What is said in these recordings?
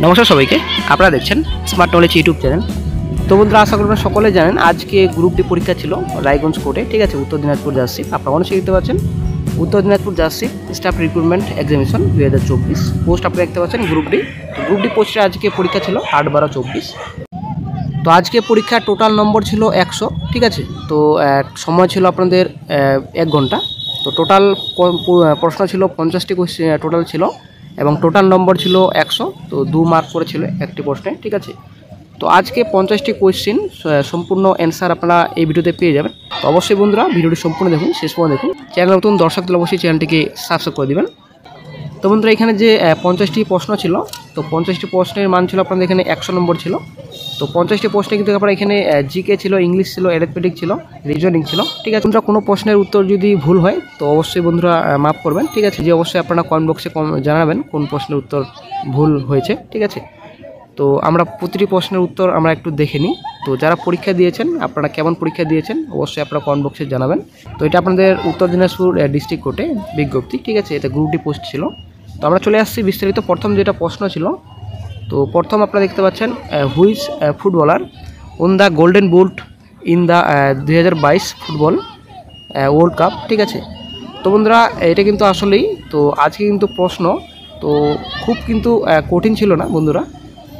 নমস্কার সবাইকে, আপনারা দেখছেন স্মার্ট নলেজ ইউটিউব চ্যানেল। তো বন্ধুরা, আশা করি সকলে জানেন আজকে গ্রুপ ডি পরীক্ষা ছিল রায়গঞ্জ কোর্টে, ঠিক আছে, উত্তর দিনাজপুর জার্সিপ। আপনারা অনেক দেখতে পাচ্ছেন উত্তর দিনাজপুর জার্সিপ স্টাফ রিক্রুটমেন্ট এক্সামিনেশন 2024 পোস্ট আপনারা দেখতে পাচ্ছেন গ্রুপ ডি। তো গ্রুপ ডি পোস্টে আজকে পরীক্ষা ছিল 8/12/24। তো আজকে পরীক্ষার টোটাল নম্বর ছিল 100, ঠিক আছে। তো সময় ছিল আপনাদের 1 ঘন্টা। তো টোটাল প্রশ্ন ছিল 50টি টোটাল ছিল এবং টোটাল নম্বর ছিল 100। তো 2 মার্ক করেছিল একটি প্রশ্নে, ঠিক আছে। তো আজকে 50টি কোয়েশ্চেন সম্পূর্ণ অ্যান্সার আপনারা এই ভিডিওতে পেয়ে যাবেন। তো অবশ্যই বন্ধুরা ভিডিওটি সম্পূর্ণ দেখুন, শেষ পর্যন্ত দেখুন। চ্যানেল নতুন দর্শক দিলে অবশ্যই চ্যানেলটিকে সাবস্ক্রাইব করে দেবেন। তো বন্ধুরা, এখানে যে 50টি প্রশ্ন ছিল, তো 50টি প্রশ্নের মান ছিল আপনাদের এখানে 100 নম্বর ছিল। তো 50টি প্রশ্নে কিন্তু আপনারা এখানে জিকে ছিল, ইংলিশ ছিল, অ্যারিথমেটিক ছিল, রিজনিং ছিল, ঠিক আছে। বন্ধুরা, কোনো প্রশ্নের উত্তর যদি ভুল হয় তো অবশ্যই বন্ধুরা মাফ করবেন, ঠিক আছে। যে অবশ্যই আপনারা কমেন্ট বক্সে জানাবেন কোন প্রশ্নের উত্তর ভুল হয়েছে, ঠিক আছে। তো আমরা প্রতিটি প্রশ্নের উত্তর আমরা একটু দেখে নিই। তো যারা পরীক্ষা দিয়েছেন, আপনারা কেমন পরীক্ষা দিয়েছেন অবশ্যই আপনারা কমেন্ট বক্সে জানাবেন। তো এটা আপনাদের উত্তর দিনাজপুর ডিস্ট্রিক্ট কোর্টে বিজ্ঞপ্তি, ঠিক আছে। এটা গ্রুপ ডি পোস্ট ছিল। তো আমরা চলে আসছি বিস্তারিত। প্রথম যেটা প্রশ্ন ছিল, তো প্রথম আপনারা দেখতে পাচ্ছেন which footballer won the golden boot in the 2022 football world cup, ঠিক আছে। তো বন্ধুরা, এটা কিন্তু আসলেই তো আজকে কিন্তু প্রশ্ন তো খুব কিন্তু কঠিন ছিল না বন্ধুরা,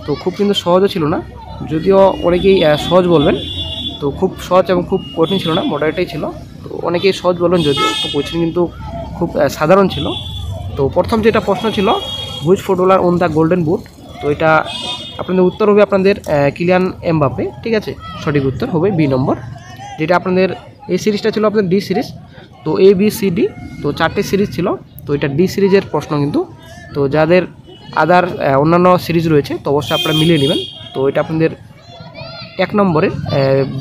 তো খুব কিন্তু সহজও ছিল না, যদিও অনেকেই সহজ বলবেন। তো খুব সহজ এবং খুব কঠিন ছিল না, মডারেটাই ছিল। তো অনেকেই সহজ বলবেন যদিও, তো কোয়েশ্চেন কিন্তু খুব সাধারণ ছিল। তো প্রথম যেটা প্রশ্ন ছিল which footballer won the golden boot, তো এটা আপনাদের উত্তর হবে আপনাদের কিলিয়ান এমবাপ্পে, ঠিক আছে। সঠিক উত্তর হবে বি নম্বর। যেটা আপনাদের এই সিরিজটা ছিল আপনাদের ডি সিরিজ। তো এ বি সি ডি, তো 4টে সিরিজ ছিল। তো এটা ডি সিরিজের প্রশ্ন কিন্তু। তো যাদের আদার অন্যান্য সিরিজ রয়েছে তো অবশ্যই আপনারা মিলিয়ে নেবেন। তো এটা আপনাদের 1 নম্বরের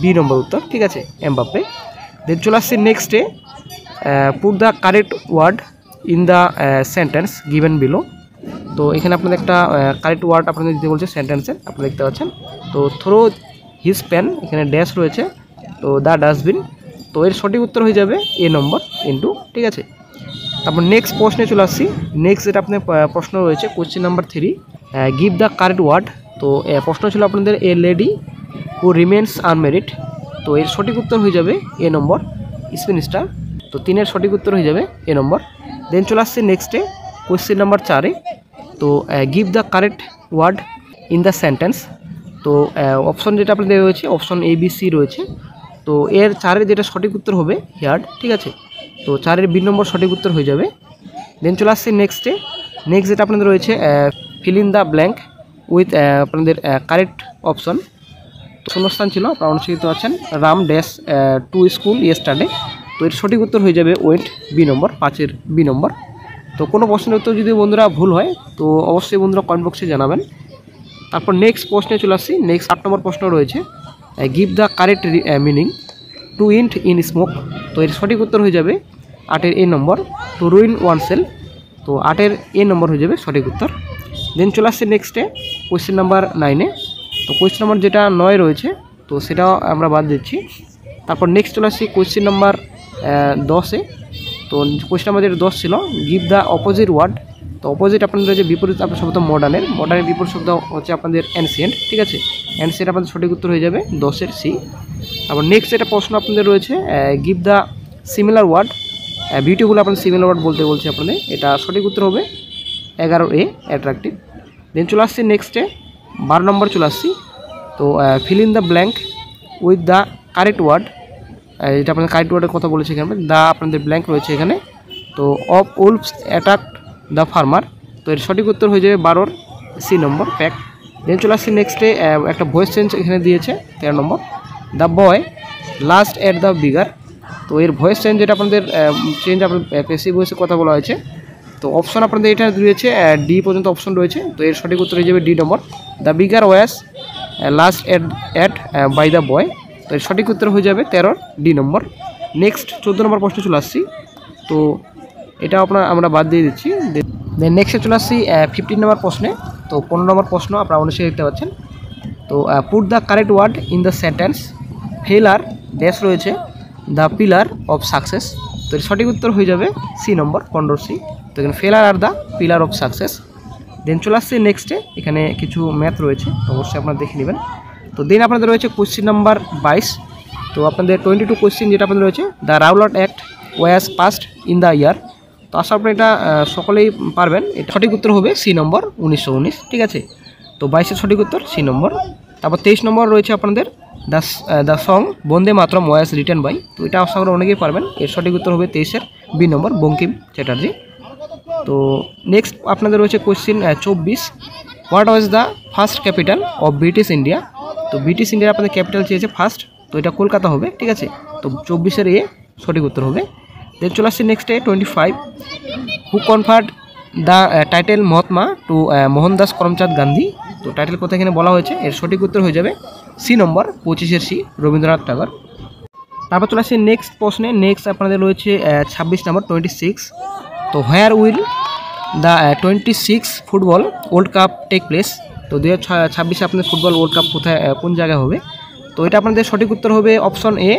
বি নম্বর উত্তর, ঠিক আছে, এমবাপ্পে। দেন চলে আসছি নেক্সটে, put the correct word in the sentence given below. তো এখানে আপনাদের একটা কারেক্ট ওয়ার্ড আপনাদের দিতে বলছে সেন্টেন্সে, আপনারা দেখতে পাচ্ছেন। তো থ্রো হিজ পেন, এখানে ড্যাশ রয়েছে, তো দ্য ডাস্টবিন। তো এর সঠিক উত্তর হয়ে যাবে এ নম্বর ইনটু, ঠিক আছে। তারপর নেক্সট প্রশ্নে চলে আসছি। নেক্সট যেটা আপনার প্রশ্ন রয়েছে question number 3, give the correct word. তো প্রশ্ন ছিল আপনাদের a lady who remains unmarried. তো এর সঠিক উত্তর হয়ে যাবে এ নম্বর স্পিনিস্টার। তো 3-এর সঠিক উত্তর হয়ে যাবে এ নম্বর। দেন চলে আসছে নেক্সটে কোয়েশ্চেন নাম্বার 4, তো give the correct word in the sentence. তো অপশন যেটা আপনাদের রয়েছে অপশন এ বি সি রয়েছে। তো এর 4-এর যেটা সঠিক উত্তর হবে হিয়ার্ড, ঠিক আছে। তো 4-এর বি নম্বর সঠিক উত্তর হয়ে যাবে। দেন চলে আসছে নেক্সটে। নেক্সট যেটা আপনাদের রয়েছে feel in the blank with আপনাদের কারেক্ট অপশন। শূন্যস্থান ছিল, আপনারা অনুষ্ঠিত দেখতে পাচ্ছেন Ram dash to school yesterday. তো এর সঠিক উত্তর হয়ে যাবে ওয়েন্ট, বি নম্বর, 5-এর বি নম্বর। তো কোনো প্রশ্নের উত্তর যদি বন্ধুরা ভুল হয় তো অবশ্যই বন্ধুরা কমেন্ট বক্সে জানাবেন। তারপর নেক্সট প্রশ্নে চলে আসছি। নেক্সট 8 নম্বর প্রশ্ন রয়েছে give the correct meaning to int in smoke. তো এর সঠিক উত্তর হয়ে যাবে 8-এর এ নম্বর, টু রুইন ওয়ান সেল। তো 8-এর এ নম্বর হয়ে যাবে সঠিক উত্তর। দেন চলে আসছে নেক্সটে কোয়েশ্চেন নাম্বার 9-এ। তো কোয়েশ্চেন নাম্বার যেটা 9 রয়েছে তো সেটাও আমরা বাদ দিচ্ছি। তারপর নেক্সট চলে আসছি কোয়েশ্চেন নাম্বার 10-এ। তো কোয়েশ্চেন নাম্বার যেটা 10 ছিল গিভ দ্য অপোজিট ওয়ার্ড। তো অপোজিট আপনাদের যে বিপরীত আপনার শব্দ মডার্নের বিপরীত শব্দ হচ্ছে আপনাদের অ্যানসিয়েন্ট, ঠিক আছে। অ্যানসিয়েন্ট আপনাদের সঠিক উত্তর হয়ে যাবে 10-এর সি। তারপর নেক্সট যেটা প্রশ্ন আপনাদের রয়েছে give the similar word beautiful, আপনাদের সিমিলার ওয়ার্ড বলতে বলছে আপনাদের, এটা সঠিক উত্তর হবে 11-এ অ্যাট্রাকটিভ। দেন চলে আসছি নেক্সটে 12 নম্বর চলে আসছি। তো fill in the blank with the correct word. এটা আপনাদের কারেক্ট ওয়ার্ডের কথা বলেছে এখানে, দ্য আপনাদের ব্ল্যাঙ্ক রয়েছে এখানে। তো of wolves attack the farmer. তো এর সঠিক উত্তর হয়ে যাবে 12-এর সি নম্বর, প্যাক। দেন চলে আসছি নেক্সটে একটা ভয়েস চেঞ্জ এখানে দিয়েছে 13 নম্বর, the boy laughed at the beggar. তো এর ভয়েস চেঞ্জ যেটা আপনাদের চেঞ্জ আপনাদের পেসিভ ভয়েসের কথা বলা হয়েছে। তো অপশন আপনাদের এটা রয়েছে ডি পর্যন্ত অপশন রয়েছে। তো এর সঠিক উত্তর হয়ে যাবে D number, the bigger was last at by the boy. তো এর সঠিক উত্তর হয়ে যাবে 13-এর ডি নম্বর। নেক্সট 14 নম্বর প্রশ্ন চলে আসছি। তো এটা আমরা বাদ দিয়ে দিচ্ছি। দেন নেক্সটে চলে আসছি 15 নম্বর প্রশ্নে। তো 15 নম্বর প্রশ্ন আপনারা অনুষ্ঠিত দেখতে পাচ্ছেন। তো put the correct word in the sentence failure dash রয়েছে দ্য পিলার অফ সাকসেস। তো এর সঠিক উত্তর হয়ে যাবে সি নম্বর, 15 সি। তো এখানে failure are the pillar of success. Then চলে আসছে নেক্সটে, এখানে কিছু ম্যাথ রয়েছে, অবশ্যই আপনারা দেখে নেবেন। তো দেন আপনাদের রয়েছে কোশ্চেন নাম্বার 22। তো আপনাদের 22 কোশ্চেন যেটা আপনাদের রয়েছে, the Rowlatt act was passed in the year. তো আশা করি এটা সকলেই পারবেন। এটা সঠিক উত্তর হবে সি নম্বর 1919, ঠিক আছে। তো 22-এর সঠিক উত্তর সি নম্বর। তারপর 23 নম্বর রয়েছে আপনাদের the song Vande Mataram was written by. তো এটা আশা করি অনেকেই পারবেন। এর সঠিক উত্তর হবে 23-এর বি নম্বর, বঙ্কিম চ্যাটার্জি। তো নেক্সট আপনাদের রয়েছে question 24, what was the first capital of British India. তো ব্রিটিশ ইন্ডিয়ার আপনাদের ক্যাপিটাল চেয়েছে ফার্স্ট, তো এটা কলকাতা হবে, ঠিক আছে। তো 24-এর এ সঠিক উত্তর হবে। দেন চলে আসছে নেক্সটে 25, who conferred the title Mahatma to Mohandas Karamchand Gandhi. তো টাইটেল কথা এখানে বলা হয়েছে, এর সঠিক উত্তর হয়ে যাবে সি নম্বর 25-এর সি, রবীন্দ্রনাথ ঠাকুর। তারপর চলে আসছে নেক্সট প্রশ্নে। নেক্সট আপনাদের রয়েছে 26 নম্বর 26, তো where will the 26 football world cup take place. তো 2026-এ আপনাদের ফুটবল ওয়ার্ল্ড কাপ কোথায় কোন জায়গায় হবে। তো এটা আপনাদের সঠিক উত্তর হবে অপশন এ।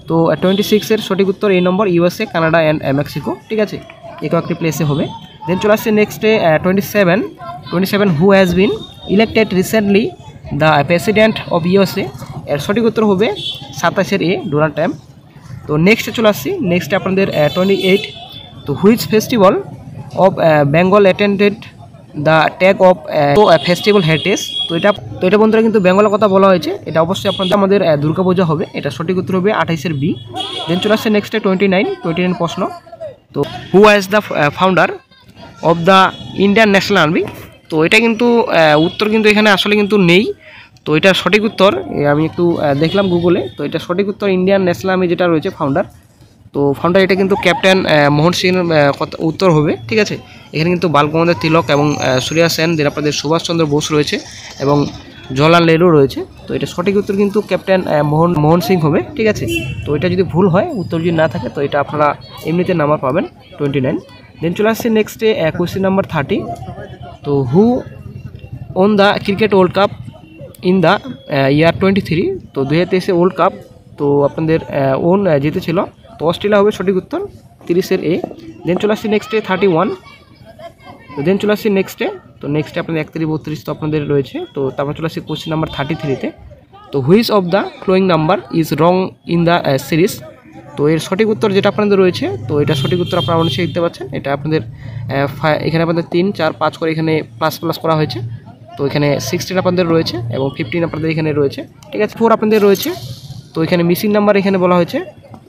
তো 26-এর সঠিক উত্তর এ নম্বর, ইউএসএ, কানাডা অ্যান্ড মেক্সিকো, ঠিক আছে। একটি প্লেসে হবে। দেন চলে আসছে নেক্সটে 27, who has been elected recently the president of USA. এর সঠিক উত্তর হবে 27-এর এ, ডোনাল্ড ট্রাম্প। তো নেক্সটে চলে আসছি। নেক্সটে আপনাদের 28, তো which festival of Bengal attended the tag of festival heritage. তো এটা বন্ধুরা কিন্তু বেঙ্গলের কথা বলা হয়েছে। এটা অবশ্যই আপনাদের আমাদের দুর্গাপূজা হবে। এটা সঠিক উত্তর হবে 28-এর বি। দেন চলে আসছে নেক্সটে 29 প্রশ্ন, তো who was the founder of the Indian national army. তো এটা কিন্তু উত্তর কিন্তু এখানে আসলে কিন্তু নেই। তো এটা সঠিক উত্তর আমি একটু দেখলাম গুগলে। তো এটা সঠিক উত্তর ইন্ডিয়ান ন্যাশনাল আর্মি যেটা রয়েছে ফাউন্ডার, তো ফাউন্ডার এটা কিন্তু ক্যাপ্টেন মোহন সিং উত্তর হবে, ঠিক আছে। এখানে কিন্তু বালগঙ্গাধর তিলক এবং সূর্যা সেন, যেটা আপনাদের সুভাষচন্দ্র বোস রয়েছে এবং জওহরলাল নেহরু রয়েছে। তো এটা সঠিক উত্তর কিন্তু ক্যাপ্টেন মোহন সিং হবে, ঠিক আছে। তো এটা যদি ভুল হয়, উত্তর যদি না থাকে, তো এটা আপনারা এমনিতে নাম্বার পাবেন 29। দেন চলে আসছে নেক্সটে কোয়েশ্চেন নাম্বার 30, তো who won the cricket world cup in the year 23। তো 2023 ওয়ার্ল্ড কাপ তো আপনাদের জিতেছিল। তো অস্ট্রেলিয়া হবে সঠিক উত্তর 30-এর এ। দেন চলে আসছি নেক্সটে 31। তো দেন চলে আসছি নেক্সটে, তো নেক্সটে আপনাদের 31, 32 তো আপনাদের রয়েছে। তো তারপর চলে আসছি কোশ্চেন নাম্বার 33-তে, তো which of the following number is wrong in the series. তো এর সঠিক উত্তর যেটা আপনাদের রয়েছে, তো এটা সঠিক উত্তর আপনারা অবশ্যই দেখতে পাচ্ছেন। এটা আপনাদের এখানে আপনাদের 3, 4, 5 করে এখানে প্লাস করা হয়েছে। তো এখানে 16 আপনাদের রয়েছে এবং 15 আপনাদের এখানে রয়েছে, ঠিক আছে। 4 আপনাদের রয়েছে। তো এখানে মিসিং নাম্বার এখানে বলা হয়েছে।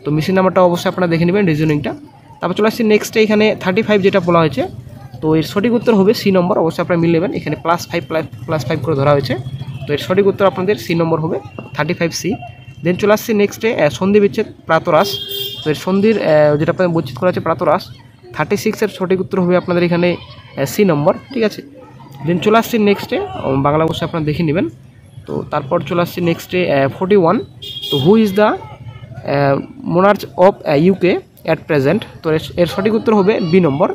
তো মিসিং নাম্বারটা অবশ্যই আপনারা দেখে নেবেন রিজনিংটা। তারপর চলে আসছি নেক্সটে, এখানে 35 যেটা বলা হয়েছে। তো এর সঠিক উত্তর হবে সি নম্বর, অবশ্যই আপনারা মিল নেবেন। এখানে +5 করে ধরা হয়েছে। তো এর সঠিক উত্তর আপনাদের সি নম্বর হবে 35C। দেন চলে আসছি নেক্সটে সন্ধি বিচ্ছেদ প্রাতরাস। তো এর সন্ধির যেটা আপনাদের বৈচ্ছেদ করা আছে প্রাতরাস, 36-এর সঠিক উত্তর হবে আপনাদের এখানে সি নম্বর, ঠিক আছে। দেন চলে আসছি নেক্সটে, বাংলা অবশ্যই আপনারা দেখে নেবেন। তো তারপর চলে আসছি নেক্সটে 41, তো who is the monarch of UK at present. তো এর সঠিক উত্তর হবে বি নম্বর।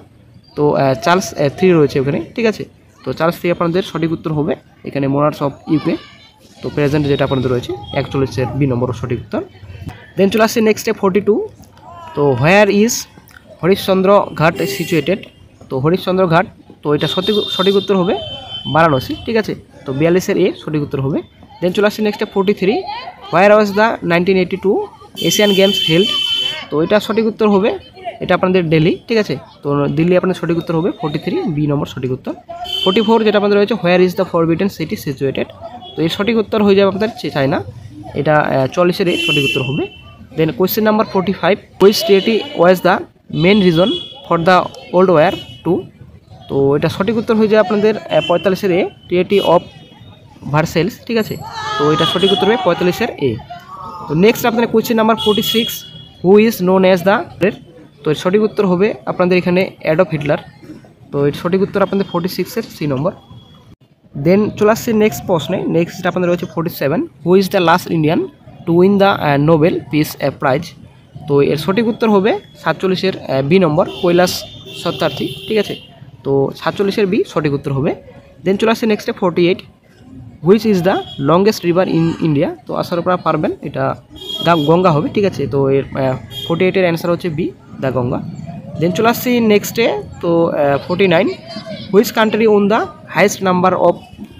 তো চার্লস 3 রয়েছে ওখানে, ঠিক আছে। তো চার্লস 3 আপনাদের সঠিক উত্তর হবে এখানে মোনার্চ অফ ইউকে। তো প্রেজেন্ট যেটা আপনাদের রয়েছে 41-এর বি নম্বর সঠিক উত্তর। দেন চলে আসছে নেক্সটে 42, তো হোয়ার ইজ হরিশ্চন্দ্র ঘাট সিচুয়েটেড। তো হরিশ্চন্দ্র ঘাট, তো এটা সঠিক উত্তর হবে বারাণসী, ঠিক আছে। তো 42-এর এ সঠিক উত্তর হবে। দেন চলে আসছে নেক্সটে 43, where was the 1982 Asian games held. তো এটা সঠিক উত্তর হবে, এটা আপনাদের দিল্লি, ঠিক আছে। তো দিল্লি আপনাদের সঠিক উত্তর হবে 43, বি নম্বর সঠিক উত্তর। 44 যেটা আপনাদের রয়েছে, where is the forbidden city situated. তো এর সঠিক উত্তর হয়ে যাবে আপনাদের চায়না, এটা 44-এর সঠিক উত্তর হবে। Then question number 45, which treaty was the main reason for the world war 2। তো এটা সঠিক উত্তর হয়ে যায় আপনাদের 45-এর এ, ট্রিটি অফ ভার্সেলস, ঠিক আছে। তো এটা সঠিক উত্তর হবে 45-এর এ। তো নেক্সট আপনাদের question number 46, who is known as the. তো এর সঠিক উত্তর হবে আপনাদের এখানে অ্যাডলফ হিটলার। তো এর সঠিক উত্তর আপনাদের 46-এর সি নম্বর। দেন চলে আসছে নেক্সট প্রশ্নে। নেক্সট আপনাদের রয়েছে 47, হু is the last Indian to win the Nobel peace prize. তো এর সঠিক উত্তর হবে 47-এর বি নম্বর, কৈলাস সত্যার্থী, ঠিক আছে। তো 47-এর বি সঠিক উত্তর হবে। দেন চলে আসছে নেক্সটে 48, which is the longest river in India. তো আসার আপনারা পারবেন, এটা গঙ্গা হবে, ঠিক আছে। তো এর 48-এর অ্যান্সার হচ্ছে বি, দ্য গঙ্গা। দেন চলে আসছি নেক্সটে, তো 49, which country won the highest number of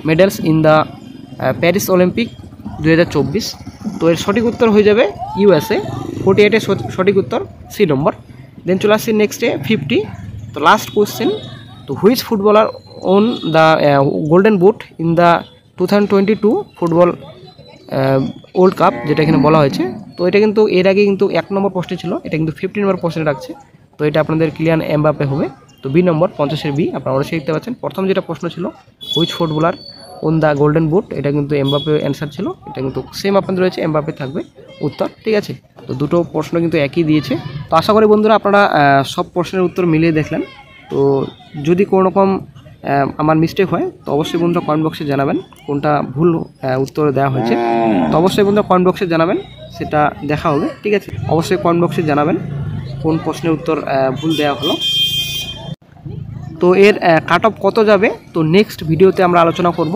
medals in the Paris Olympic 2024। তো এর সঠিক উত্তর হয়ে যাবে USA, 48 সঠিক উত্তর সি নম্বর। দেন চলে আসছি নেক্সটে 50। তো লাস্ট কোশ্চেন, তো which footballer won the golden boot in the 2022 football world cup, যেটা এখানে বলা হয়েছে। তো এটা কিন্তু এর আগে কিন্তু 1 নম্বর প্রশ্নে ছিল, এটা কিন্তু 50 নম্বর প্রশ্নে রাখছে। তো এটা আপনাদের কিলিয়ান এমবাপ্পে হবে। তো বি নম্বর 50-এর বি আপনারা অবশ্যই দেখতে পাচ্ছেন। প্রথম যেটা প্রশ্ন ছিল which footballer won the golden boot, এটা কিন্তু এমবাপ্পে অ্যান্সার ছিল, এটা কিন্তু সেম আপনাদের রয়েছে, এমবাপ্পে থাকবে উত্তর, ঠিক আছে। তো দুটো প্রশ্ন কিন্তু একই দিয়েছে। তো আশা করি বন্ধুরা আপনারা সব প্রশ্নের উত্তর মিলিয়ে দেখলেন। তো যদি কোনো রকম আমার মিস্টেক হয় তো অবশ্যই বন্ধুরা কমেন্ট বক্সে জানাবেন কোনটা ভুল উত্তর দেওয়া হয়েছে। তো অবশ্যই বন্ধুরা কমেন্ট বক্সে জানাবেন, সেটা দেখা হবে, ঠিক আছে। অবশ্যই কমেন্ট বক্সে জানাবেন কোন প্রশ্নের উত্তর ভুল দেওয়া হলো। তো এর কাট অফ কত যাবে তো নেক্সট ভিডিওতে আমরা আলোচনা করব।